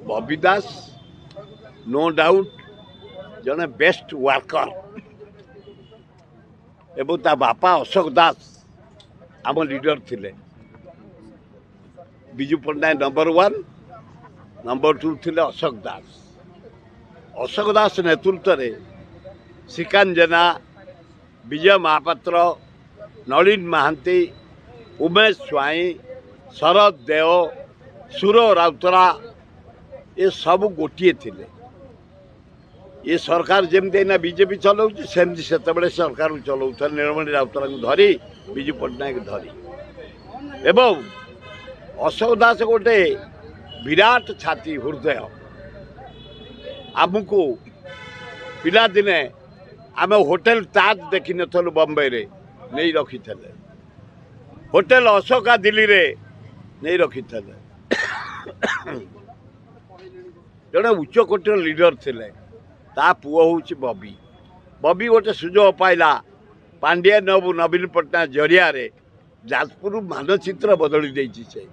बबी दास no doubt जने best worker एवं ता बापा अशोक दास आम लीडर थिले। बिजू पट्टनायक नंबर 1 नंबर 2 थिले अशोक दास नेतृत्व में श्रीकांत जेना विजय महापात्र नलिन महांती उमेश स्वाई शरद देव सुर राउतरा ये सब गोटे थिले। ये सरकार जमती ना बीजेपी चलाऊँ सेमती से सरकार चलाऊ नीलमणि राउतरा को धरी विजू पट्टनायक धरी एवं अशोक दास गोटे विराट छाती हृदय आमको पिला दिने आम होटेल ताज देखी नथलु बम्बई रे नहीं रखी थे होटेल अशोका दिल्ली रे नहीं रखी थे जड़े उच्च कोटीर लीडर थिले ता पुओ हूँ बबी बबी गोटे सुजोग पाइला पांड्या नवीन पट्टनायक जरिया रे जाजपुर मानचित्र बदली देछि से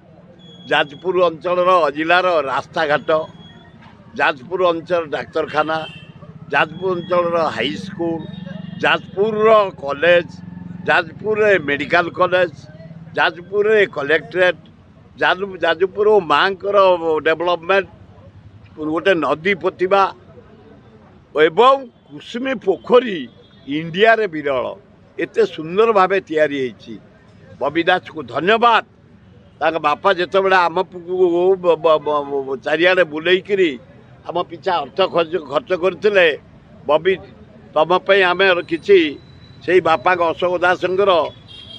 जाजपुर अंचल जिलार रास्ता घाट जाजपुर अंचल डाक्तरखाना जाजपुर अंचल high school Jajpur college Jajpur medical college Jajpur collectorate Jajpur माँ डेवलपमेंट गोटे नदी पोतिबा एवं कुसुमी पोखरी इंडिया रे विरल एते सुंदर भावे तैयारी होईची। बबी दास को धन्यवाद। ताक बापा जिते बड़े आम चारिआडे बुलेकरी आम पिछा अर्थ खर्च करते बबी तुम आम किसी से बापा अशोक दास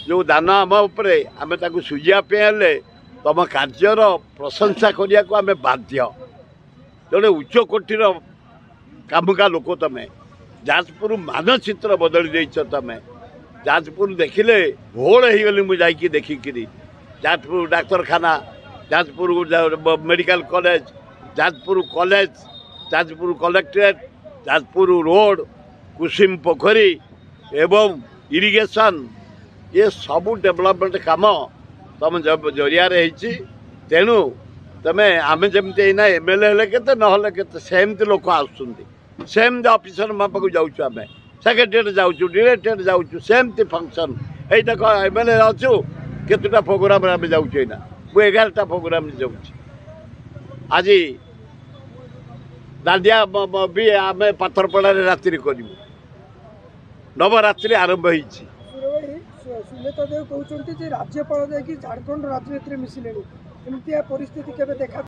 जो दान आम उपरे आम सुझावे तुम कार्यर प्रशंसा करने को आम बाध्य। जोड़े उच्च कोटीर कामुका लोक तमें जाजपुर मानचित्र बदली देछ तमें जाजपुर देखिले भोल हो गली मुझे देखिकी जाजपुर डाक्तरखाना Jajpur medical college Jajpur collectorate Jajpur road Kusum Pokhari एवं इरिगेशन ये सबू डेवलपमेंट काम तुम जरिया तेणु तमें आम जमी ना एमएलए हेले केते नहले केते सेमती लोक आसुंदी ऑफिसर पाक जाऊँ आम सेक्रेटेरिएट जाऊँ डायरेक्टरेट जाऊँ सेमती फंक्शन ये देख एमएलए अच्छु केतुटा प्रोग्राम आम जाऊँ ना मुझे 11टा प्रोग्राम जाऊँ आज दांडिया भी आम पाथरपड़ा राति करूँ नवरात्रि आरंभ होती। सुमित्रा देव कहते राज्यपाल झारखंड राजनीति मिसिले परिस्थिति केवे देखा